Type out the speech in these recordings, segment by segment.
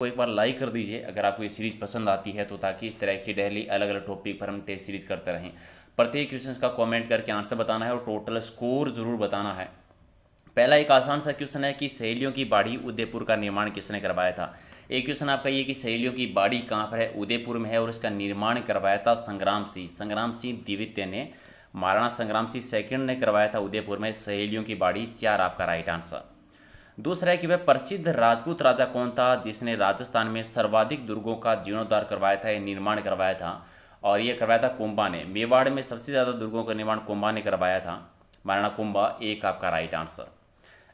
को एक बार लाइक कर दीजिए अगर आपको ये सीरीज़ पसंद आती है, तो ताकि इस तरह की डेली अलग अलग टॉपिक पर हम टेस्ट सीरीज़ करते रहें। प्रत्येक क्वेश्चन का कमेंट करके आंसर बताना है और टोटल स्कोर जरूर बताना है। पहला एक आसान सा क्वेश्चन है कि सहेलियों की बाड़ी उदयपुर का निर्माण किसने करवाया था। एक क्वेश्चन आपका ये कि सहेलियों की बाड़ी कहाँ पर है, उदयपुर में है, और इसका निर्माण करवाया था संग्राम सिंह द्वितीय ने। महाराणा संग्राम सिंह सेकंड ने करवाया था उदयपुर में सहेलियों की बाड़ी। 4 आपका राइट आंसर। दूसरा है कि वह प्रसिद्ध राजपूत राजा कौन था जिसने राजस्थान में सर्वाधिक दुर्गों का जीर्णोद्धार करवाया था या निर्माण करवाया था, और यह करवाया था कुंभा ने। मेवाड़ में सबसे ज़्यादा दुर्गों का निर्माण कुंभा ने करवाया था, महाराणा कुंभा। 1 आपका राइट आंसर।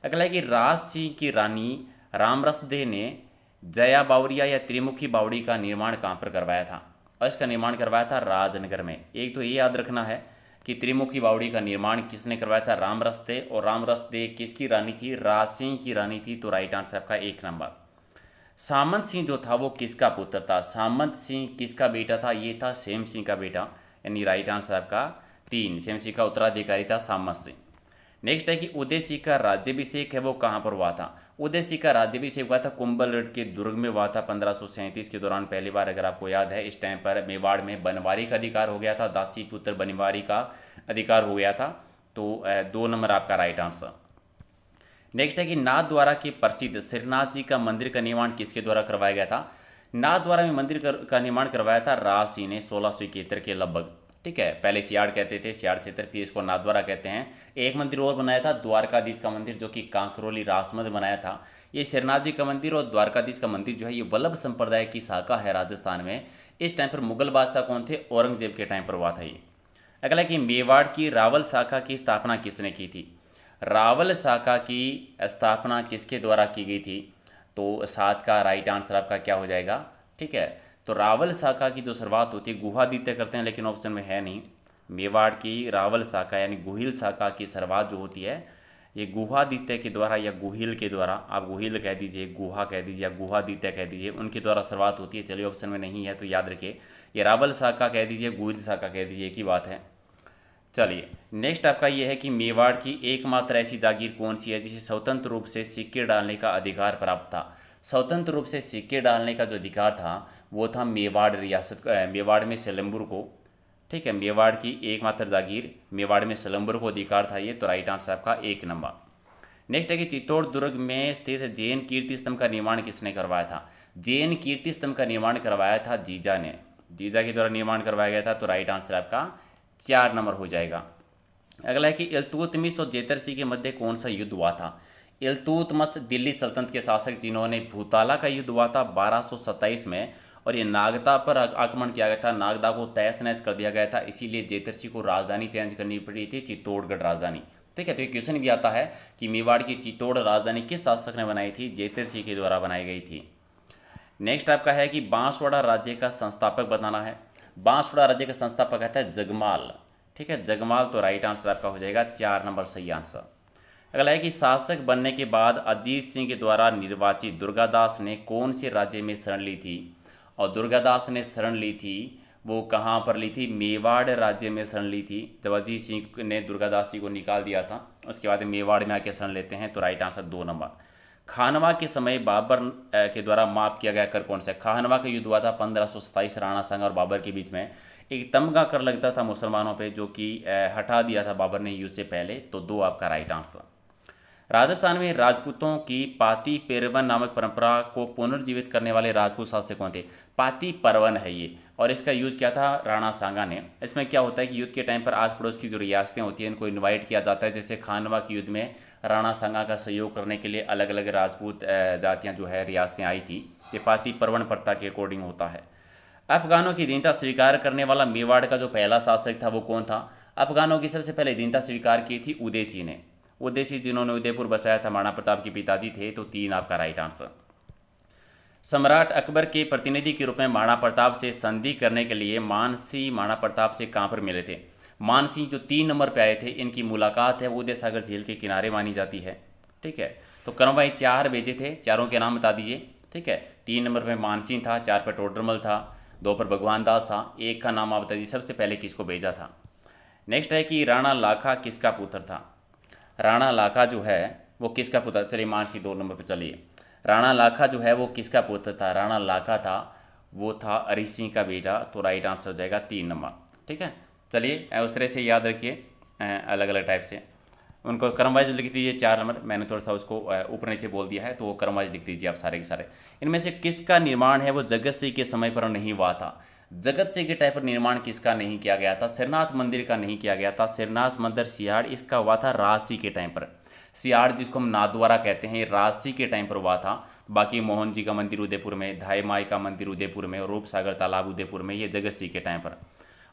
अगला है कि राज सिंह की रानी रामरसदे ने जया बावरिया या त्रिमुखी बावड़ी का निर्माण कहाँ पर करवाया था, और इसका निर्माण करवाया था राजनगर में। एक तो ये याद रखना है कि त्रिमुखी बावड़ी का निर्माण किसने करवाया था, रामरसदे, और रामरसदे किसकी रानी थी, राज सिंह की रानी थी। तो राइट आंसर आपका 1 नंबर। सामंत सिंह जो था वो किसका पुत्र था, सामंत सिंह किसका बेटा था, ये था सेम सिंह का बेटा, यानी राइट आंसर आपका 3। सेम सिंह का उत्तराधिकारी था सामंत सिंह। नेक्स्ट है कि उदय सिंह का राज्याभिषेक है वो कहाँ पर हुआ था। उदय सिंह का राज्याभिषेक हुआ था कुंभलगढ़ के दुर्ग में हुआ था 1537 के दौरान पहली बार। अगर आपको याद है, इस टाइम पर मेवाड़ में बनवारी का अधिकार हो गया था, दासी पुत्र बनवारी का अधिकार हो गया था। तो 2 नंबर आपका राइट आंसर। नेक्स्ट है कि नाथद्वारा के प्रसिद्ध श्रीनाथ जी का मंदिर का निर्माण किसके द्वारा करवाया गया था। नाथद्वारा में मंदिर का निर्माण करवाया था राज सिंह ने 1671 के लगभग। ठीक है, पहले सियाड़ कहते थे, सियाड़ क्षेत्र, फिर इसको नाथद्वारा कहते हैं। एक मंदिर और बनाया था द्वारकाधीश का मंदिर, जो कि कांकरोली राजमहल बनाया था। ये श्रीनाथ जी का मंदिर और द्वारकाधीश का मंदिर जो है ये वल्लभ संप्रदाय की शाखा है राजस्थान में। इस टाइम पर मुगल बादशाह कौन थे, औरंगजेब के टाइम पर हुआ था ये। अगला कि मेवाड़ की रावल शाखा की स्थापना किसने की थी। रावल शाखा की स्थापना किसके द्वारा की गई थी, तो 7 का राइट आंसर आपका क्या हो जाएगा। ठीक है, तो रावल शाखा की जो शुरुआत होती है गुहादित्य करते हैं, लेकिन ऑप्शन में है नहीं। मेवाड़ की रावल शाखा यानी गुहिल शाखा की शुरुआत जो होती है ये गुहादित्य के द्वारा या गुहिल के द्वारा, आप गुहिल कह दीजिए, गुहा कह दीजिए या गुहादित्य कह दीजिए, उनके द्वारा शुरुआत होती है। चलिए, ऑप्शन में नहीं है तो याद रखिए, ये रावल शाखा कह दीजिए, गुहिल शाखा कह दीजिए, एक ही बात है। चलिए, नेक्स्ट आपका ये है कि मेवाड़ की एकमात्र ऐसी जागीर कौन सी है जिसे स्वतंत्र रूप से सिक्के डालने का अधिकार प्राप्त था। स्वतंत्र रूप से सिक्के डालने का जो अधिकार था वो था मेवाड़ रियासत, मेवाड़ में सिलंबुर को। ठीक है, मेवाड़ की एकमात्र जागीर मेवाड़ में सिलंबुर को अधिकार था ये। तो राइट आंसर आपका 1 नंबर। नेक्स्ट है कि चित्तौड़ दुर्ग में स्थित जैन कीर्ति स्तंभ का निर्माण किसने करवाया था। जैन कीर्ति स्तंभ का निर्माण करवाया था जीजा ने, जीजा के द्वारा निर्माण करवाया गया था। तो राइट आंसर आपका 4 नंबर हो जाएगा। अगला है कि इल्तुतमिश और जेतरसी के मध्य कौन सा युद्ध हुआ था। इल्तुतमिश दिल्ली सल्तनत के शासक जिन्होंने भूताला का युद्ध हुआ था 1227 में, और ये नागदा पर आक्रमण किया गया था, नागदा को तहस नहस कर दिया गया था, इसीलिए जेतरसी को राजधानी चेंज करनी पड़ी थी, चित्तौड़गढ़ राजधानी। ठीक है, तो ये क्वेश्चन भी आता है कि मेवाड़ की चित्तौड़ राजधानी किस शासक ने बनाई थी, जेतरसी के द्वारा बनाई गई थी। नेक्स्ट आपका है कि बांसवाड़ा राज्य का संस्थापक बताना है। बांसवाड़ा राज्य का संस्थापक कहता है जगमाल। ठीक है, जगमाल। तो राइट आंसर आपका हो जाएगा 4 नंबर सही आंसर। अगला है कि शासक बनने के बाद अजीत सिंह के द्वारा निर्वाचित दुर्गादास ने कौन से राज्य में शरण ली थी, और दुर्गादास ने शरण ली थी वो कहाँ पर ली थी, मेवाड़ राज्य में शरण ली थी। जब अजीत सिंह ने दुर्गादास जी को निकाल दिया था उसके बाद मेवाड़ में आके शरण लेते हैं। तो राइट आंसर 2 नंबर। खानवा के समय बाबर के द्वारा माफ किया गया कर कौन सा। खानवा का युद्ध हुआ था 1527 राणा सांगा और बाबर के बीच में। एक तमगा कर लगता था मुसलमानों पे, जो कि हटा दिया था बाबर ने युद्ध से पहले। तो 2 आपका राइट आंसर। राजस्थान में राजपूतों की पाती पेरवन नामक परंपरा को पुनर्जीवित करने वाले राजपूत शासक कौन थे। पाती परवन है ये, और इसका यूज किया था राणा सांगा ने। इसमें क्या होता है कि युद्ध के टाइम पर आस पड़ोस की जो रियासतें होती हैं इनको इनवाइट किया जाता है। जैसे खानवा के युद्ध में राणा सांगा का सहयोग करने के लिए अलग अलग राजपूत जातियाँ जो है रियासतें आई थी। ये पाती परवन प्रथा के अकॉर्डिंग होता है। अफगानों की दीनता स्वीकार करने वाला मेवाड़ का जो पहला शासक था वो कौन था। अफगानों की सबसे पहले दीनता स्वीकार की थी उदय सिंह ने। उदय सिंह जिन्होंने उदयपुर बसाया था, महाराणा प्रताप के पिताजी थे। तो 3 आपका राइट आंसर। सम्राट अकबर के प्रतिनिधि के रूप में महाराणा प्रताप से संधि करने के लिए मानसिंह महाराणा प्रताप से कहाँ पर मिले थे। मानसिंह जो 3 नंबर पे आए थे, इनकी मुलाकात है वो उदय सागर झील के किनारे मानी जाती है। ठीक है, तो करमवाई 4 भेजे थे, चारों के नाम बता दीजिए। ठीक है, 3 नंबर पे मानसिंह था, 4 पर टोडरमल था, 2 पर भगवान दास था, 1 का नाम आप बता दीजिए सबसे पहले किसको भेजा था। नेक्स्ट है कि राणा लाखा किसका पुत्र था। राणा लाखा जो है वो किसका पुत्र। चलिए मानसिंह 2 नंबर पर। चलिए, राणा लाखा जो है वो किसका पुत्र था? राणा लाखा था, वो था अरिश सिंह का बेटा। तो राइट आंसर हो जाएगा 3 नंबर। ठीक है, चलिए उस तरह से याद रखिए अलग अलग टाइप से उनको क्रम वाइज लिख दीजिए। 4 नंबर मैंने थोड़ा सा उसको ऊपर नीचे बोल दिया है, तो वो क्रम वाइज लिख दीजिए आप सारे के सारे। इनमें से किसका निर्माण है वो जगत सिंह के समय पर नहीं हुआ था? जगत सिंह के टाइम पर निर्माण किसका नहीं किया गया था? सिरनाथ मंदिर का नहीं किया गया था। सिरनाथ मंदिर सियाड़ इसका हुआ था राजसी के टाइम पर। सियाड़ जिसको हम नाथद्वारा कहते हैं, राजसी के टाइम पर हुआ था। बाकी मोहन जी का मंदिर उदयपुर में, धाई माई का मंदिर उदयपुर में, और रूप सागर तालाब उदयपुर में, ये जगत सिंह के टाइम पर।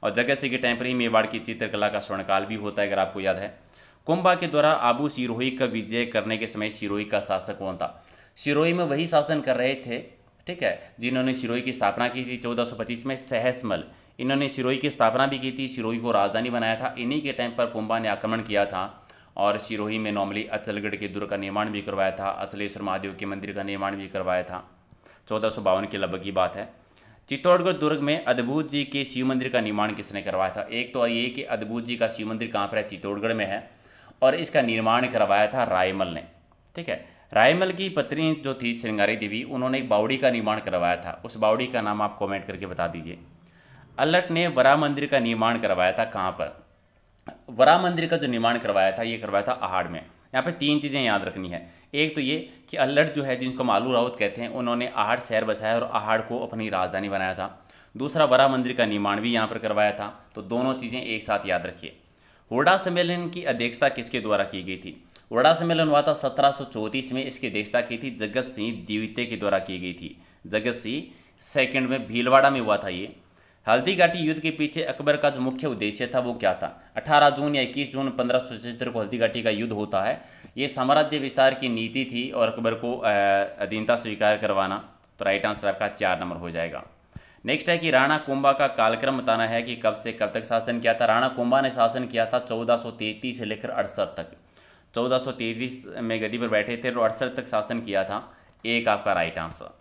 और जगत सिंह के टाइम पर ही मेवाड़ की चित्रकला का स्वर्णकाल भी होता है, अगर आपको याद है। कुंभा के द्वारा आबू सिरोही का विजय करने के समय सिरोही का शासक कौन था? सिरोही में वही शासन कर रहे थे, ठीक है, जिन्होंने सिरोही की स्थापना की थी 1425 में, सहसमल। इन्होंने सिरोही की स्थापना भी की थी, सिरोही को राजधानी बनाया था। इन्हीं के टाइम पर कुंभा ने आक्रमण किया था और सिरोही में नॉर्मली अचलगढ़ के दुर्ग का निर्माण भी करवाया था, अचलेश्वर महादेव के मंदिर का निर्माण भी करवाया था। 1452 के लगभग की बात है। चित्तौड़गढ़ दुर्ग में अद्भुत जी के शिव मंदिर का निर्माण किसने करवाया था? एक तो ये कि अद्भुत जी का शिव मंदिर कहाँ पर है? चित्तौड़गढ़ में है, और इसका निर्माण करवाया था रायमल ने। ठीक है, रायमल की पत्नी जो थी श्रृंगारी देवी, उन्होंने एक बावड़ी का निर्माण करवाया था। उस बावड़ी का नाम आप कमेंट करके बता दीजिए। अल्लट ने वरा मंदिर का निर्माण करवाया था कहाँ पर? वरा मंदिर का जो निर्माण करवाया था, ये करवाया था आहड़ में। यहाँ पे 3 चीज़ें याद रखनी है। एक तो ये कि अल्लट जो है, जिनको मालू राउत कहते हैं, उन्होंने आहड़ शहर बसाया और आहड़ को अपनी राजधानी बनाया था। दूसरा, वरा मंदिर का निर्माण भी यहाँ पर करवाया था। तो दोनों चीज़ें एक साथ याद रखिए। हुड्डा सम्मेलन की अध्यक्षता किसके द्वारा की गई थी? हुड्डा सम्मेलन हुआ था 1734 में। इसकी अध्यक्षता की थी जगत सिंह द्वितीय के द्वारा की गई थी। जगत सिंह सेकंड में भीलवाड़ा में हुआ था ये। हल्दी घाटी युद्ध के पीछे अकबर का जो मुख्य उद्देश्य था वो क्या था? 18 जून या 21 जून 1576 को हल्दी घाटी का युद्ध होता है। ये साम्राज्य विस्तार की नीति थी और अकबर को अधीनता स्वीकार करवाना। तो राइट आंसर आपका 4 नंबर हो जाएगा। नेक्स्ट है कि राणा कुंभा का कालक्रम बताना है कि कब से कब तक शासन किया था। राणा कुंभा ने शासन किया था 1433 से लेकर 68 तक। 1433 में गद्दी पर बैठे थे और 68 तक शासन किया था। एक आपका राइट आंसर।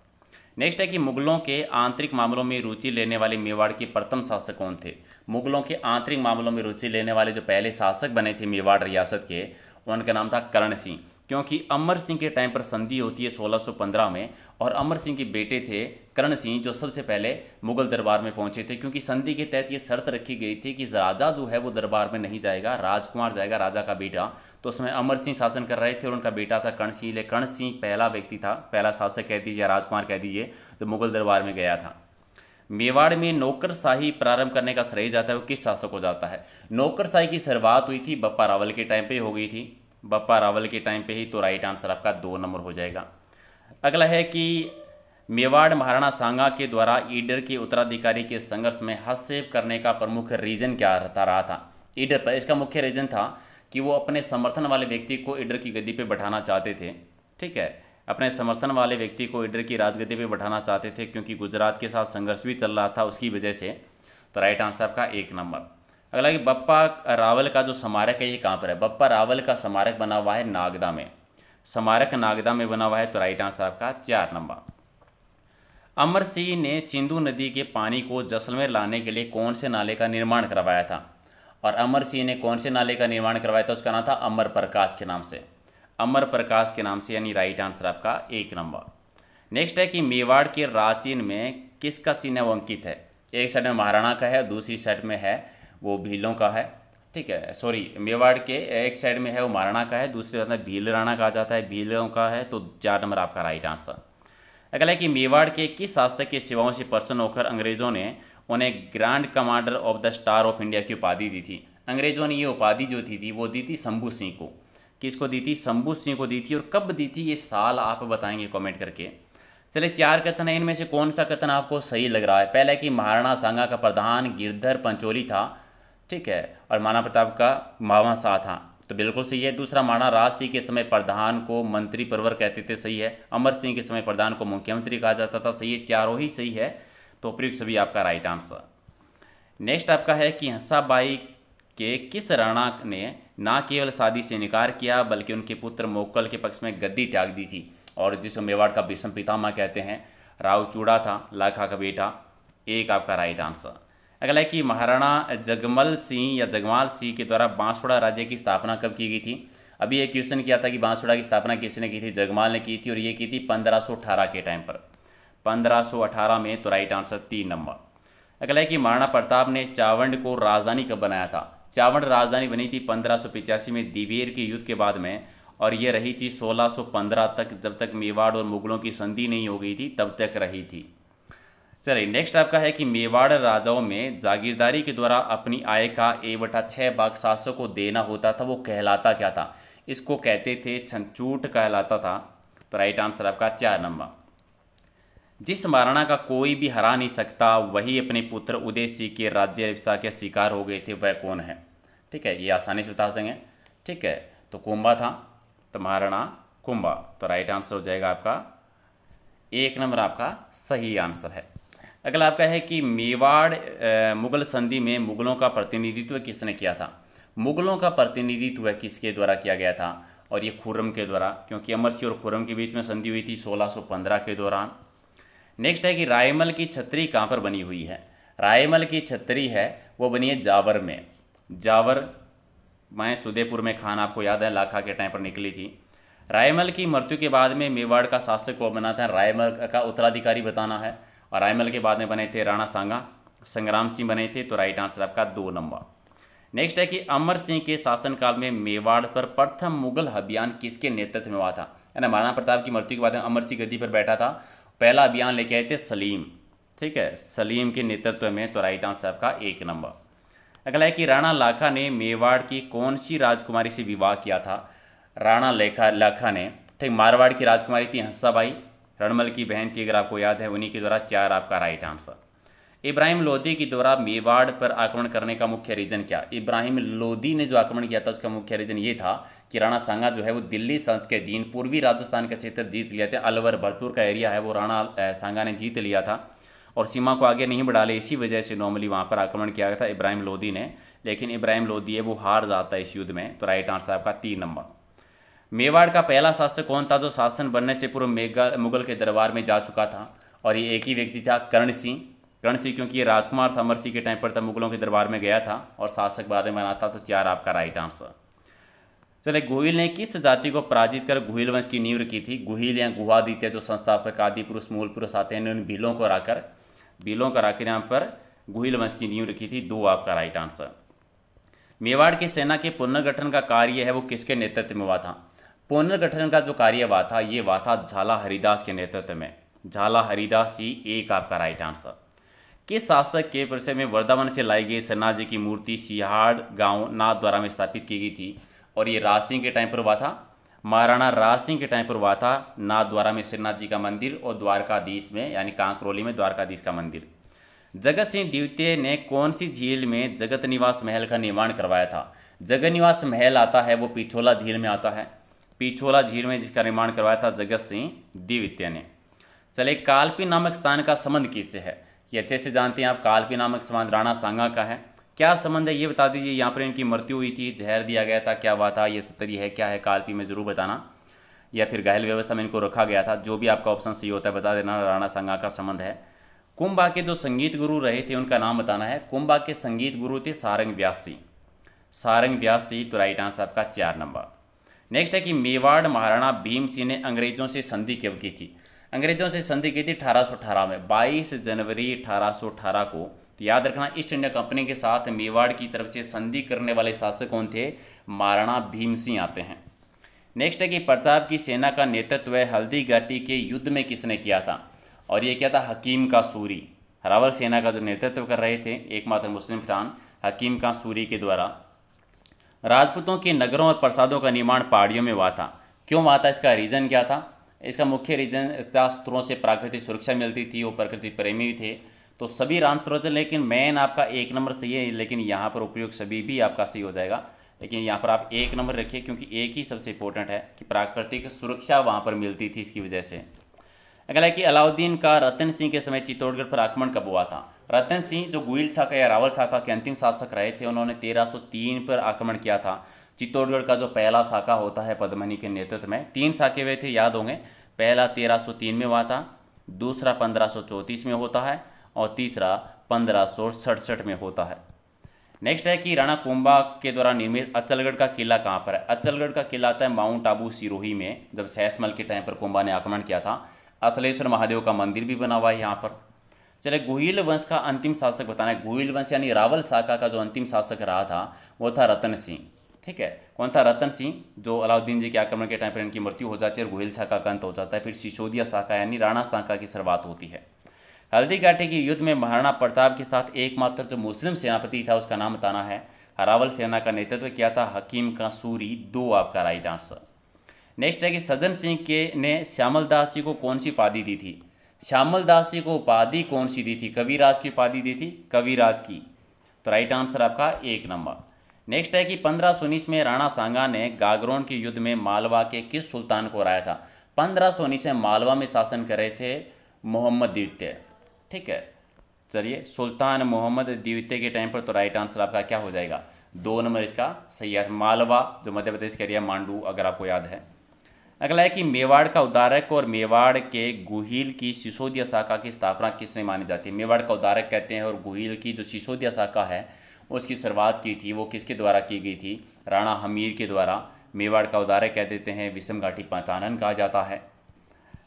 नेक्स्ट है कि मुगलों के आंतरिक मामलों में रुचि लेने वाले मेवाड़ के प्रथम शासक कौन थे? मुगलों के आंतरिक मामलों में रुचि लेने वाले जो पहले शासक बने थे मेवाड़ रियासत के, उनका नाम था करण सिंह। क्योंकि अमर सिंह के टाइम पर संधि होती है 1615 में, और अमर सिंह के बेटे थे करण सिंह, जो सबसे पहले मुगल दरबार में पहुंचे थे। क्योंकि संधि के तहत ये शर्त रखी गई थी कि राजा जो है वो दरबार में नहीं जाएगा, राजकुमार जाएगा, राजा का बेटा। तो उसमें अमर सिंह शासन कर रहे थे और उनका बेटा था कर्ण सिंह। कर्ण सिंह पहला व्यक्ति था, पहला शासक कह दीजिए, राजकुमार कह दीजिए, जो मुगल दरबार में गया था। मेवाड़ में नौकरशाही प्रारंभ करने का श्रेय जाता है वो किस शासक को जाता है? नौकरशाही की शुरुआत हुई थी बप्पा रावल के टाइम पे हो गई थी, बप्पा रावल के टाइम पे ही। तो राइट आंसर आपका 2 नंबर हो जाएगा। अगला है कि मेवाड़ महाराणा सांगा के द्वारा ईडर के उत्तराधिकारी के संघर्ष में हस्तक्षेप करने का प्रमुख रीजन क्या रहा था? ईडर पर इसका मुख्य रीजन था कि वो अपने समर्थन वाले व्यक्ति को ईडर की गद्दी पे बैठाना चाहते थे। ठीक है, अपने समर्थन वाले व्यक्ति को ईडर की राजगद्दी पे बैठाना चाहते थे, क्योंकि गुजरात के साथ संघर्ष भी चल रहा था उसकी वजह से। तो राइट आंसर आपका 1 नंबर। अगला कि बप्पा रावल का जो स्मारक है ये कहाँ पर है? बप्पा रावल का स्मारक बना हुआ है नागदा में। स्मारक नागदा में बना हुआ है। तो राइट आंसर आपका 4 नंबर। अमर सिंह ने सिंधु नदी के पानी को जैसलमेर लाने के लिए कौन से नाले का निर्माण करवाया था? और अमर सिंह ने कौन से नाले का निर्माण करवाया था? उसका नाम था अमर प्रकाश के नाम से, अमर प्रकाश के नाम से, यानी राइट आंसर आपका 1 नंबर। नेक्स्ट है कि मेवाड़ के प्राचीन में किसका चिन्ह वो अंकित है? एक साइड में महाराणा का है, दूसरी साइड में है वो भीलों का है। ठीक है, सॉरी, मेवाड़ के एक साइड में है वो महाराणा का है, दूसरी साइड में भील राणा कहा जाता है, भीलों का है। तो 4 नंबर आपका राइट आंसर। अगला है कि मेवाड़ के किस शासक की सेवाओं से प्रसन्न होकर अंग्रेजों ने उन्हें grand commander of the star of India की उपाधि दी थी? अंग्रेजों ने ये उपाधि जो थी वो दी थी शंभू सिंह को। किसको दी थी? शंभू सिंह को दी थी। और कब दी थी ये साल आप बताएंगे कमेंट करके। चलिए 4 कथन है, इनमें से कौन सा कथन आपको सही लग रहा है? पहला है कि महाराणा सांगा का प्रधान गिरधर पंचोली था, ठीक है, और महाराणा प्रताप का मामा शाह था, तो बिल्कुल सही है। दूसरा, महाराणा राज सिंह के समय प्रधान को मंत्री परवर कहते थे, सही है। अमर सिंह के समय प्रधान को मुख्यमंत्री कहा जाता था, सही है। चारों ही सही है, तो प्रयुक्त सभी आपका राइट आंसर। नेक्स्ट आपका है कि हंसाबाई के किस राणा ने न केवल शादी से इनकार किया बल्कि उनके पुत्र मोक्कल के पक्ष में गद्दी त्याग दी थी, और जिसे मेवाड़ का भीष्म पितामह कहते हैं। राव चूड़ा था लाखा का बेटा। एक आपका राइट आंसर। अगला है कि महाराणा जगमल सिंह या जगमाल सिंह के द्वारा बांसवाड़ा राज्य की स्थापना कब की गई थी? अभी एक क्वेश्चन किया था कि बांसवाड़ा की स्थापना किसने की थी, जगमाल ने की थी, और ये की थी 1518 के टाइम पर, 1518 में। तो राइट आंसर 3 नंबर। अगला है कि महाराणा प्रताप ने चावंड को राजधानी कब बनाया था। चावंड राजधानी बनी थी 1585 में दिवेर के युद्ध के बाद में, और ये रही थी 1615 तक, जब तक मेवाड़ और मुगलों की संधि नहीं हो गई थी तब तक रही थी। चलिए नेक्स्ट आपका है कि मेवाड़ राजाओं में जागीरदारी के द्वारा अपनी आय का 1/6 भाग शासक को देना होता था, वो कहलाता क्या था। इसको कहते थे छंचूट कहलाता था। तो राइट आंसर आपका 4 नंबर। जिस महाराणा का कोई भी हरा नहीं सकता वही अपने पुत्र उदय सिंह के राज्याभिषेक के शिकार हो गए थे, वह कौन है। ठीक है, ये आसानी से बता सकेंगे। ठीक है, तो कुंभा था, तो महाराणा कुंभा। तो राइट आंसर हो जाएगा आपका 1 नंबर आपका सही आंसर है। अगला आपका है कि मेवाड़ मुगल संधि में मुगलों का प्रतिनिधित्व किसने किया था। मुगलों का प्रतिनिधित्व किसके द्वारा किया गया था, और ये खुर्रम के द्वारा, क्योंकि अमर सिंह और खुर्रम के बीच में संधि हुई थी 1615 के दौरान। नेक्स्ट है कि रायमल की छतरी कहाँ पर बनी हुई है। रायमल की छतरी है वो बनी है जावर में। जावर मैं सुदेपुर में खान आपको याद है लाखा के टाइम पर निकली थी। रायमल की मृत्यु के बाद में मेवाड़ का शासक को बना था, रायमल का उत्तराधिकारी बताना है, और रायमल के बाद में बने थे राणा सांगा, संग्राम सिंह बने थे। तो राइट आंसर आपका 2 नंबर। नेक्स्ट है कि अमर सिंह के शासनकाल में मेवाड़ पर प्रथम मुगल अभियान किसके नेतृत्व में हुआ था। है ना, महाराणा प्रताप की मृत्यु के बाद में अमर सिंह गद्दी पर बैठा था, पहला अभियान लेके आए थे सलीम। ठीक है, सलीम के नेतृत्व में। तो राइट आंसर आपका 1 नंबर। अगला है कि राणा लाखा ने मेवाड़ की कौन सी राजकुमारी से विवाह किया था। राणा लाखा ने, ठीक, मारवाड़ की राजकुमारी थी हंसाबाई, रणमल की बहन थी अगर आपको याद है, उन्हीं के द्वारा 4 आपका राइट आंसर। इब्राहिम लोदी के द्वारा मेवाड़ पर आक्रमण करने का मुख्य रीजन क्या। इब्राहिम लोदी ने जो आक्रमण किया था उसका मुख्य रीजन ये था कि राणा सांगा जो है वो दिल्ली सल्तनत के दिन पूर्वी राजस्थान का क्षेत्र जीत लिया था। अलवर भरतपुर का एरिया है वो राणा सांगा ने जीत लिया था, और सीमा को आगे नहीं बढ़ा ले, इसी वजह से नॉर्मली वहाँ पर आक्रमण किया गया था इब्राहिम लोदी ने। लेकिन इब्राहिम लोदी है वो हार जाता है इस युद्ध में। तो राइट आंसर आपका 3 नंबर। मेवाड़ का पहला शासक कौन था जो शासन बनने से पूर्व मुगल के दरबार में जा चुका था, और ये एक ही व्यक्ति था, कर्ण सिंह। कर्ण सिंह क्योंकि ये राजकुमार था, अमर सिंह के टाइम पर तब मुगलों के दरबार में गया था और शासक बाद में बना था। तो 4 आपका राइट आंसर। चले, गुहिल ने किस जाति को पराजित कर गुहिल वंश की नींव रखी थी। गुहिल या गुहादित्य जो संस्थापक आदि पुरुष मूल पुरुष आते हैं, उन भीलों को राकर यहाँ पर गुहिल वंश की नींव रखी थी। 2 आपका राइट आंसर। मेवाड़ की सेना के पुनर्गठन का कार्य है वो किसके नेतृत्व में हुआ था। पुनर्गठन का जो कार्य हुआ था ये हुआ था झाला हरिदास के नेतृत्व में। झाला हरिदास ही 1 आपका राइट आंसर। किस शासक के परिसर में वृंदावन से लाई गई सरना जी की मूर्ति सिहाड़ गांव नाथ द्वारा में स्थापित की गई थी, और ये राज सिंह के टाइम पर हुआ था। महाराणा राज सिंह के टाइम पर हुआ था नाथ द्वारा में श्रीनाथ जी का मंदिर, और द्वारकाधीश में यानी कांकरोली में द्वारकाधीश का मंदिर। जगत सिंह द्वितीय ने कौन सी झील में जगत निवास महल का निर्माण करवाया था। जगत निवास महल आता है वो पिछोला झील में आता है, पिछोला झील में जिसका निर्माण करवाया था जगत सिंह द्वितीय ने। चले, कालपी नामक स्थान का संबंध किससे है। ये अच्छे से जानते हैं आप, कालपी नामक संबंध राणा सांगा का है। क्या संबंध है ये बता दीजिए। यहाँ पर इनकी मृत्यु हुई थी, जहर दिया गया था, क्या हुआ था, ये सतरी है क्या है कालपी में जरूर बताना, या फिर घायल व्यवस्था में इनको रखा गया था। जो भी आपका ऑप्शन सही होता है बता देना। राणा सांगा का संबंध है। कुंभा के जो संगीत गुरु रहे थे उनका नाम बताना है। कुंभा के संगीत गुरु थे सारंग व्यास जी। सारंग व्यास जी। तो राइट आंसर आपका 4 नंबर। नेक्स्ट है कि मेवाड़ महाराणा भीम सिंह ने अंग्रेजों से संधि कब की थी। अंग्रेजों से संधि की थी 1818 में, 22 जनवरी 1818 को। तो याद रखना, ईस्ट इंडिया कंपनी के साथ मेवाड़ की तरफ से संधि करने वाले शासक कौन थे, महाराणा भीम सिंह आते हैं। नेक्स्ट है कि प्रताप की सेना का नेतृत्व हल्दी घाटी के युद्ध में किसने किया था, और ये क्या था, हकीम का सूरी। रावल सेना का जो नेतृत्व कर रहे थे एकमात्र मुस्लिम पठान हकीम का सूरी के द्वारा। राजपूतों के नगरों और प्रसादों का निर्माण पहाड़ियों में हुआ था। क्यों हुआ था, इसका रीज़न क्या था। इसका मुख्य रीज़न स्त्रों से प्राकृतिक सुरक्षा मिलती थी, वो प्रकृति प्रेमी थे, तो सभी रान स्रोत। लेकिन मेन आपका 1 नंबर सही है, लेकिन यहाँ पर उपयोग सभी भी आपका सही हो जाएगा, लेकिन यहाँ पर आप 1 नंबर रखिए क्योंकि एक ही सबसे इंपॉर्टेंट है कि प्राकृतिक सुरक्षा वहाँ पर मिलती थी, इसकी वजह से। अगला है कि अलाउद्दीन का रतन सिंह के समय चित्तौड़गढ़ पर आक्रमण कब हुआ था। रतन सिंह जो गुइल शाखा या रावल शाखा के अंतिम शासक रहे थे, उन्होंने 1303 पर आक्रमण किया था। चित्तौड़गढ़ का जो पहला शाखा होता है पद्मनी के नेतृत्व में, 3 शाखे हुए थे, याद होंगे। पहला 1303 में हुआ था, दूसरा 1534 में होता है, और तीसरा 1567 में होता है। नेक्स्ट है कि राणा कुंभा के द्वारा निर्मित अचलगढ़ का किला कहाँ पर है। अचलगढ़ का किला आता है माउंट आबू सिरोही में, जब सैसमल के टाइम पर कुंभा ने आक्रमण किया था। अचलेश्वर महादेव का मंदिर भी बना हुआ है यहाँ पर। चले, गुहिल वंश का अंतिम शासक बताना है। गुहिल वंश यानी रावल शाखा का जो अंतिम शासक रहा था वो था रतन सिंह। ठीक है, कौन था? रतन सिंह, जो अलाउद्दीन जी के आक्रमण के टाइम पर इनकी मृत्यु हो जाती है और गुहिल शाखा का अंत हो जाता है। फिर सिसोदिया शाखा यानी राणा शाखा की शुरुआत होती है। हल्दी घाटी के युद्ध में महाराणा प्रताप के साथ एकमात्र जो मुस्लिम सेनापति था उसका नाम बताना है। हरावल सेना का नेतृत्व किया था हकीम कासूरी। 2 आपका राइट आंसर। नेक्स्ट है कि सज्जन सिंह के ने श्यामल दास जी को कौन सी उपाधि दी थी? श्यामल दास जी को उपाधि कौन सी दी थी? कविराज की उपाधि दी थी, कविराज की। तो राइट आंसर आपका 1 नंबर। नेक्स्ट है कि 1519 में राणा सांगा ने गागरोन के युद्ध में मालवा के किस सुल्तान को हराया था? 1519 में मालवा में शासन कर रहे थे मोहम्मद द्वितीय। ठीक है, चलिए, सुल्तान मोहम्मद द्वितीय के टाइम पर। तो राइट आंसर आपका क्या हो जाएगा? 2 नंबर इसका सही है। मालवा जो मध्य प्रदेश का एरिया, मांडू, अगर आपको याद है। अगला है कि मेवाड़ का उद्धारक और मेवाड़ के गुहिल की सिसोदिया शाखा की स्थापना किसने मानी जाती है? मेवाड़ का उद्धारक कहते हैं और गुहिल की जो सिसोदिया शाखा है उसकी शुरुआत की थी वो किसके द्वारा की गई थी? राणा हमीर के द्वारा। मेवाड़ का उद्धारक कह देते हैं, विषम घाटी पाचानन कहा जाता है।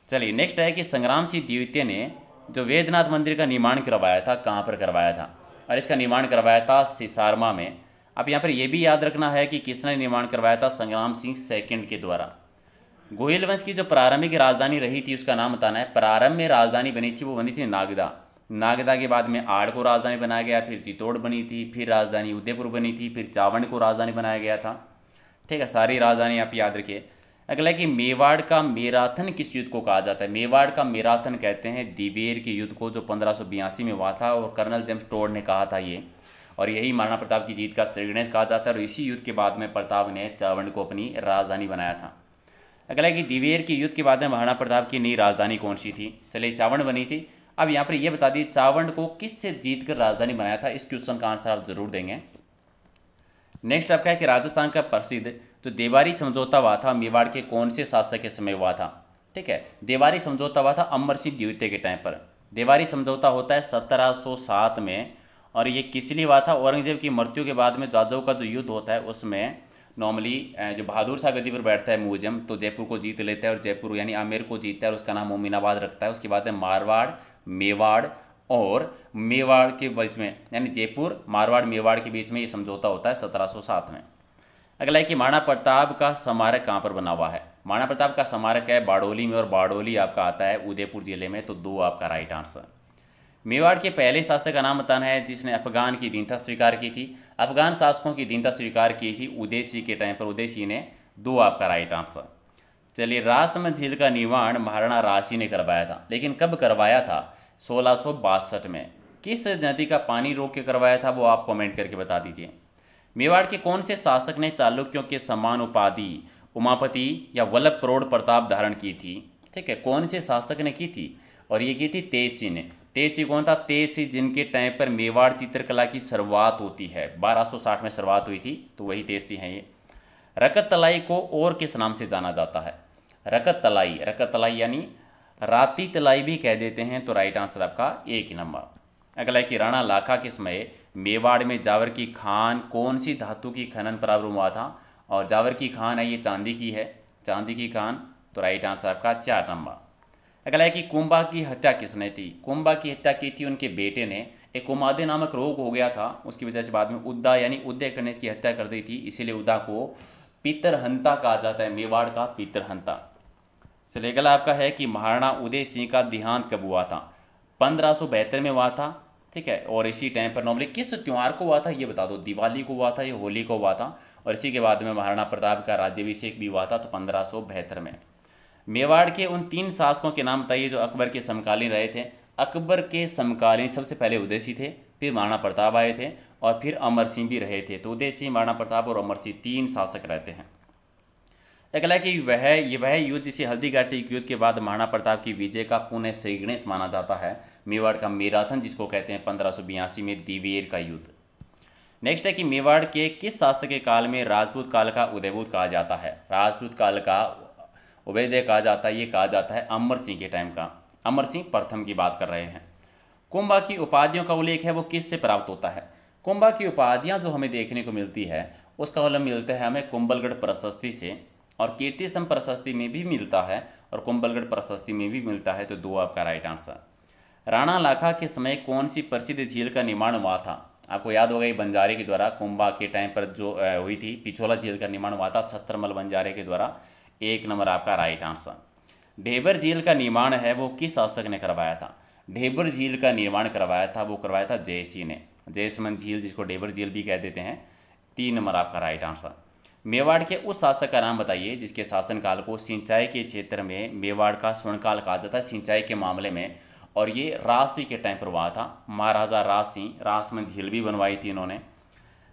चलिए, नेक्स्ट है कि संग्राम सिंह द्वितीय ने जो वेदनाथ मंदिर का निर्माण करवाया था, कहाँ पर करवाया था? और इसका निर्माण करवाया था सिसारमा में। अब यहाँ पर यह भी याद रखना है कि किसने निर्माण करवाया था? संग्राम सिंह सेकंड के द्वारा। गोहिल वंश की जो प्रारंभिक राजधानी रही थी उसका नाम बताना है। प्रारंभ में राजधानी बनी थी वो बनी थी नागदा। नागदा के बाद में आड़ को राजधानी बनाया गया, फिर चित्तौड़ बनी थी, फिर राजधानी उदयपुर बनी थी, फिर चावंड को राजधानी बनाया गया था। ठीक है, सारी राजधानी आप याद रखिए। अगला है कि मेवाड़ का मैराथन किस युद्ध को कहा जाता है? मेवाड़ का मैराथन कहते हैं दिवेर के युद्ध को, जो 1582 में हुआ था और कर्नल जेम्स टोड ने कहा था ये। और यही महाराणा प्रताप की जीत का श्रीगणेश कहा जाता है। और इसी युद्ध के बाद में प्रताप ने चावंड को अपनी राजधानी बनाया था। अगला है कि दिवेर के युद्ध के बाद में महाराणा प्रताप की नई राजधानी कौन सी थी? चलिए, चावंड बनी थी। अब यहाँ पर यह बता दिए चावंड को किस से जीत कर राजधानी बनाया था? इस क्वेश्चन का आंसर आप जरूर देंगे। नेक्स्ट आपका है कि राजस्थान का प्रसिद्ध जो देवारी समझौता हुआ था मेवाड़ के कौन से शासक के समय हुआ था? ठीक है, देवारी समझौता हुआ था अमर सिंह द्वितीय के टाइम पर। देवारी समझौता होता है 1707 में। और ये किस लिए हुआ था? औरंगजेब की मृत्यु के बाद में जाजऊ का जो युद्ध होता है उसमें नॉर्मली जो बहादुर शाह गद्दी पर बैठता है मुअज्जम, तो जयपुर को जीत लेता है और जयपुर यानी आमेर को जीतता है और उसका नाम मोमिनाबाद रखता है। उसके बाद में मारवाड़, मेवाड़ और मेवाड़ के बीच में यानी जयपुर, मारवाड़, मेवाड़ के बीच में ये समझौता होता है 1707 में। अगला है कि महाराणा प्रताप का स्मारक कहाँ पर बना हुआ है? महाराणा प्रताप का स्मारक है बारडोली में और बारडोली आपका आता है उदयपुर जिले में। तो 2 आपका राइट आंसर। मेवाड़ के पहले शासक का नाम बताना है जिसने अफगान की दीनता स्वीकार की थी। अफगान शासकों की दीनता स्वीकार की थी उदय सिंह के टाइम पर, उदय सिंह ने। 2 आपका राइट आंसर। चलिए, राजसमंद झील का निर्माण महाराणा राजसिंह ने करवाया था, लेकिन कब करवाया था? 1662 में। किस नदी का पानी रोक के करवाया था वो आप कमेंट करके बता दीजिए। मेवाड़ के कौन से शासक ने चालुक्यों के समान उपाधि उमापति या वल्लभ प्रोढ़ प्रताप धारण की थी? ठीक है, कौन से शासक ने की थी? और ये की थी तेज सिंह ने। तेज सिंह कौन था? तेज सिंह जिनके टाइम पर मेवाड़ चित्रकला की शुरुआत होती है, 1260 में शुरुआत हुई थी, तो वही तेज सिंह है ये। रकत तलाई को और किस नाम से जाना जाता है? रकत तलाई, रकत तलाई यानी राती तलाई भी कह देते हैं। तो राइट आंसर आपका 1 नंबर। अगला है कि राणा लाखा के समय मेवाड़ में जावर की खान कौन सी धातु की खनन प्रारंभ हुआ था? और जावर की खान है ये चांदी की है, चांदी की खान। तो राइट आंसर आपका 4 नंबर। अगला है कि कुंभा की हत्या किसने की? कुंभा की हत्या की थी उनके बेटे ने। एक उमादे नामक रोग हो गया था, उसकी वजह से बाद में उद्दा यानी उदय करने इसकी हत्या कर दी थी, इसीलिए उद्दा को पितरहंता कहा जाता है, मेवाड़ का पितरहंता। चलिए, अगला आपका है कि महाराणा उदय सिंह का देहांत कब हुआ था? 1572 में हुआ था। ठीक है, और इसी टाइम पर नॉर्मली किस त्यौहार को हुआ था ये बता दो? दिवाली को हुआ था या होली को हुआ था? और इसी के बाद में महाराणा प्रताप का राज्याभिषेक भी हुआ था, तो 1572 में। मेवाड़ के उन 3 शासकों के नाम बताइए जो अकबर के समकालीन रहे थे। अकबर के समकालीन सबसे पहले उदय सिंह थे, फिर महाराणा प्रताप आए थे और फिर अमर सिंह भी रहे थे। तो उदय सिंह, महाराणा प्रताप और अमर सिंह 3 शासक रहते हैं। अगला कि वह युद्ध जिसे हल्दी घाटी के युद्ध के बाद महाराणा प्रताप की विजय का पुण्य श्रीगणेश माना जाता है। मेवाड़ का मैराथन जिसको कहते हैं 1582 में दिवेर का युद्ध। नेक्स्ट है कि मेवाड़ के किस शासक के काल में राजपूत काल का उदयभूत कहा जाता है? राजपूत काल का उदय कहा जाता है, ये कहा जाता है अमर सिंह के टाइम का। अमर सिंह प्रथम की बात कर रहे हैं। कुंभा की उपाधियों का उल्लेख है वो किस से प्राप्त होता है? कुंभा की उपाधियां जो हमें देखने को मिलती है उसका उल्लेख मिलता है हमें कुंभलगढ़ प्रशस्ति से, और कीर्ति स्तंभ प्रशस्ति में भी मिलता है और कुंभलगढ़ प्रशस्ति में भी मिलता है। तो दो आपका राइट आंसर। राणा लाखा के समय कौन सी प्रसिद्ध झील का निर्माण हुआ था? आपको याद होगा ये बंजारे के द्वारा कुंभा के टाइम पर जो हुई थी, पिछोला झील का निर्माण हुआ था छत्रमल बंजारे के द्वारा। एक नंबर आपका राइट आंसर। ढेबर झील का निर्माण है वो किस शासक ने करवाया था? ढेबर झील का निर्माण करवाया था जयसिंह ने। जयसिंह झील जिसको ढेबर झील भी कह देते हैं। 3 नंबर आपका राइट आंसर। मेवाड़ के उस शासक का नाम बताइए जिसके शासनकाल को सिंचाई के क्षेत्र में मेवाड़ का स्वर्णकाल कहा जाता है, सिंचाई के मामले में। और ये राज सिंह के टाइम पर हुआ था। महाराजा राज सिंह, राजमंद झील भी बनवाई थी इन्होंने।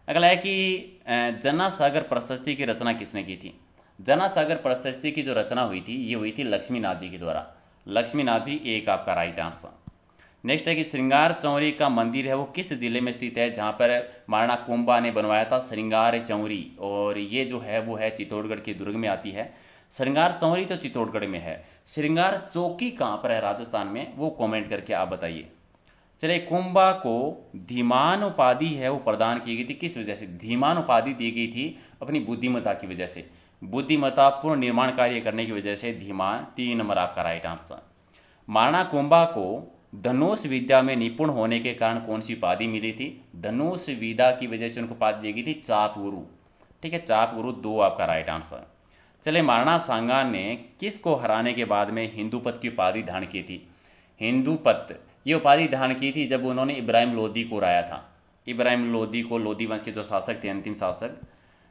अगला है कि जना सागर प्रशस्ति की रचना किसने की थी? जना सागर प्रशस्ति की जो रचना हुई थी ये हुई थी लक्ष्मीनाथ जी के द्वारा। लक्ष्मीनाथ जी, एक आपका राइट आंसर। नेक्स्ट है कि श्रृंगार चौरी का मंदिर है वो किस जिले में स्थित है जहाँ पर महाराणा कुंभा ने बनवाया था? श्रृंगार चौरी, और ये जो है वो है चित्तौड़गढ़ के दुर्ग में आती है। श्रृंगार चौरी तो चित्तौड़गढ़ में है। श्रृंगार चौकी कहाँ पर है राजस्थान में, वो कमेंट करके आप बताइए। चलिए, कुंभा को धीमान उपाधि है वो प्रदान की गई थी किस वजह से? धीमान उपाधि दी गई थी अपनी बुद्धिमत्ता की वजह से, बुद्धिमत्ता पूर्ण निर्माण कार्य करने की वजह से धीमान। 3 नंबर आपका राइट आंसर। महाराणा कुंभा को धनुष विद्या में निपुण होने के कारण कौन सी उपाधि मिली थी? धनुष विद्या की वजह से उनको उपाधि दी गई थी चाप गुरु। ठीक है, चाप गुरु, 2 आपका राइट आंसर। चले, महाराणा सांगा ने किसको हराने के बाद में हिंदूपत की उपाधि धारण की थी? हिंदूपत ये उपाधि धारण की थी जब उन्होंने इब्राहिम लोदी को हराया था। इब्राहिम लोदी को, लोदी वंश के जो शासक थे, अंतिम शासक।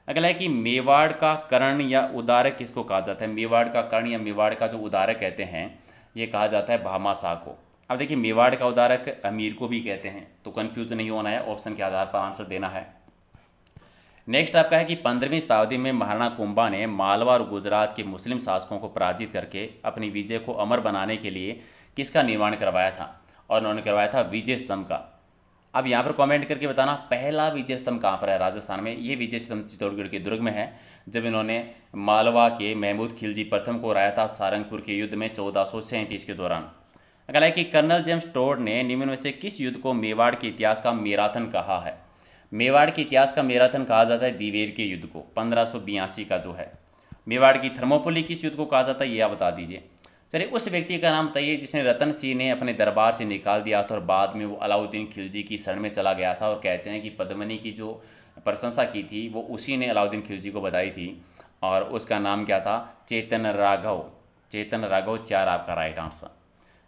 अगला है कि मेवाड़ का कर्ण या उदारक किसको कहा जाता है? मेवाड़ का कर्ण या मेवाड़ का जो उदारक कहते हैं ये कहा जाता है भामा शाह को। अब देखिए, मेवाड़ का उदारक अमीर को भी कहते हैं, तो कंफ्यूज नहीं होना है, ऑप्शन के आधार पर आंसर देना है। नेक्स्ट आपका है कि 15वीं शताब्दी में महाराणा कुंभा ने मालवा और गुजरात के मुस्लिम शासकों को पराजित करके अपनी विजय को अमर बनाने के लिए किसका निर्माण करवाया था? और उन्होंने करवाया था विजय स्तंभ का। अब यहाँ पर कमेंट करके बताना पहला विजय स्तंभ कहाँ पर है राजस्थान में। ये विजय स्तंभ चित्तौड़गढ़ के दुर्ग में है, जब इन्होंने मालवा के महमूद खिलजी प्रथम को हराया था सारंगपुर के युद्ध में 1437 के दौरान। अगला है कि कर्नल जेम्स टोड ने निम्न में से किस युद्ध को मेवाड़ के इतिहास का मैराथन कहा है? मेवाड़ के इतिहास का मैराथन कहा जाता है दिवेर के युद्ध को, 1582 का जो है। मेवाड़ की थर्मोपोली किस युद्ध को कहा जाता है ये आप बता दीजिए। चलिए, उस व्यक्ति का नाम बताइए जिसने रतन सिंह ने अपने दरबार से निकाल दिया था और बाद में वो अलाउद्दीन खिलजी की शरण में चला गया था। और कहते हैं कि पद्मनी की जो प्रशंसा की थी वो उसी ने अलाउद्दीन खिलजी को बधाई थी, और उसका नाम क्या था? चेतन राघव। चेतन राघव, 4 आपका राइट आंसर।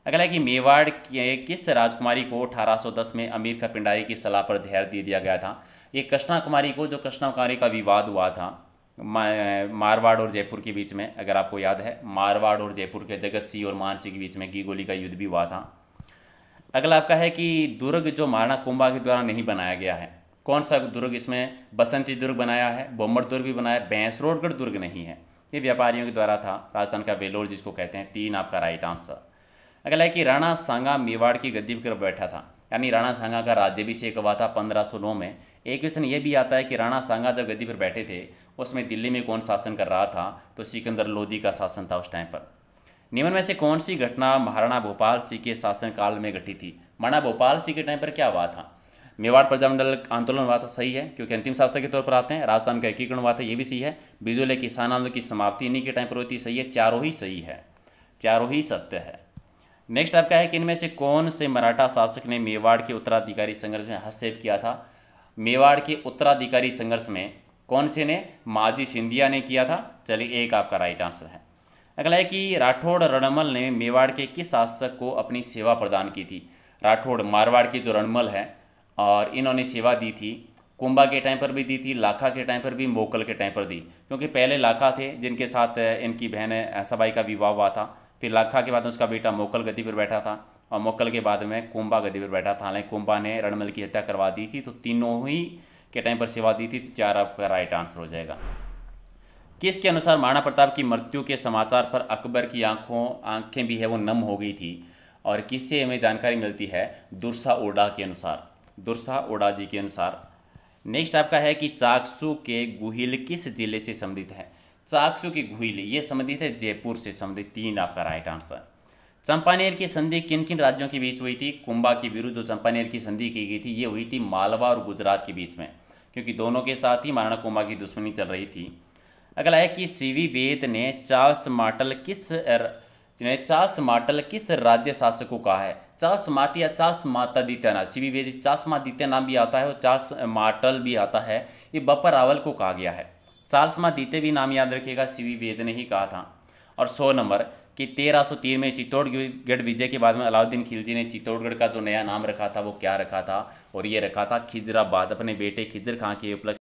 अगला है कि मेवाड़ के किस राजकुमारी को 1810 में अमीर का पिंडारी की सलाह पर जहर दे दिया गया था? ये कृष्णा कुमारी को, जो कृष्णा कुमारी का विवाद हुआ था मारवाड़ और जयपुर के बीच में, अगर आपको याद है, मारवाड़ और जयपुर के जगत सिंह और मान सिंह के बीच में गीगोली का युद्ध भी हुआ था। अगला आपका है कि दुर्ग जो महाराणा कुंभा के द्वारा नहीं बनाया गया है, कौन सा दुर्ग? इसमें बसंती दुर्ग बनाया है, बोमर दुर्ग भी बनाया है, भैंसरोडगढ़ दुर्ग नहीं है। ये व्यापारियों के द्वारा था, राजस्थान का वेलोर जिसको कहते हैं। 3 आपका राइट आंसर। अगला है कि राणा सांगा मेवाड़ की गद्दी पर बैठा था, यानी राणा सांगा का राज्याभिषेक हुआ था 1509 में। एक क्वेश्चन ये भी आता है कि राणा सांगा जब गद्दी पर बैठे थे उसमें दिल्ली में कौन शासन कर रहा था? तो सिकंदर लोदी का शासन था उस टाइम पर। निम्न में से कौन सी घटना महाराणा भोपाल सिंह के शासनकाल में घटी थी? महाराणा भोपाल सिंह के टाइम पर क्या हुआ था? मेवाड़ प्रजामंडल आंदोलन हुआ था, सही है, क्योंकि अंतिम शासक के तौर पर आते हैं। राजस्थान का एकीकरण हुआ था, ये भी सही है। बिजोले किसान आंदोलन की समाप्ति इन्हीं के टाइम पर होती, सही है। चारों ही सही है, चारों ही सत्य है। नेक्स्ट आपका है कि इनमें से कौन से मराठा शासक ने मेवाड़ के उत्तराधिकारी संघर्ष में हस्तक्षेप किया था? मेवाड़ के उत्तराधिकारी संघर्ष में कौन से ने? माजी सिंधिया ने किया था। चलिए, 1 आपका राइट आंसर है। अगला है कि राठौड़ रणमल ने मेवाड़ के किस शासक को अपनी सेवा प्रदान की थी? राठौड़ मारवाड़ के जो रणमल है, और इन्होंने सेवा दी थी। कुंभा के टाइम पर भी दी थी, लाखा के टाइम पर भी, मोकल के टाइम पर दी। क्योंकि पहले लाखा थे जिनके साथ इनकी बहन सबाई का विवाह हुआ था, फिर लाखा के बाद उसका बेटा मोकल गद्दी पर बैठा था, और मोकल के बाद में कुंभा गद्दी पर बैठा था। हालांकि कुंभा ने रणमल की हत्या करवा दी थी, तो तीनों ही के टाइम पर सेवा दी थी। तो 4 आपका राइट आंसर हो जाएगा। किसके अनुसार महाराणा प्रताप की मृत्यु के समाचार पर अकबर की आंखें भी है वो नम हो गई थी? और किससे हमें जानकारी मिलती है? दुर्सा ओडा के अनुसार, दुर्सा ओडा जी के अनुसार। नेक्स्ट आपका है कि चाकसू के गुहिल किस जिले से संबंधित है? चाकसू की गुहिल ये संबंधित है जयपुर से संबंधित। 3 आपका राइट आंसर। चंपानेर की संधि किन किन राज्यों के बीच हुई थी? कुंभा के विरुद्ध जो चंपानेर की संधि की गई थी ये हुई थी मालवा और गुजरात के बीच में, क्योंकि दोनों के साथ ही महाराणा कुंभा की दुश्मनी चल रही थी। अगला है कि सीवी वेद ने चार्ल्स मार्टल किस राज्य शासक को कहा है? चार्ल्स मार्ट या चार्ल्स मातादित्य नाम, सीवी वेद चार्ल्स मातादित्य नाम भी आता है और चार्ल्स मार्टल भी आता है। ये बप्पर रावल को कहा गया है। चार्ल्स मातादित्य भी नाम याद रखिएगा, सीवी वेद ने ही कहा था। और 100 नंबर कि 1303 में चित्तौड़गढ़ विजय के बाद में अलाउद्दीन खिलजी ने चित्तौड़गढ़ का जो नया नाम रखा था वो क्या रखा था? और ये रखा था खिजराबाद, अपने बेटे खिजर खां के उपलक्ष्य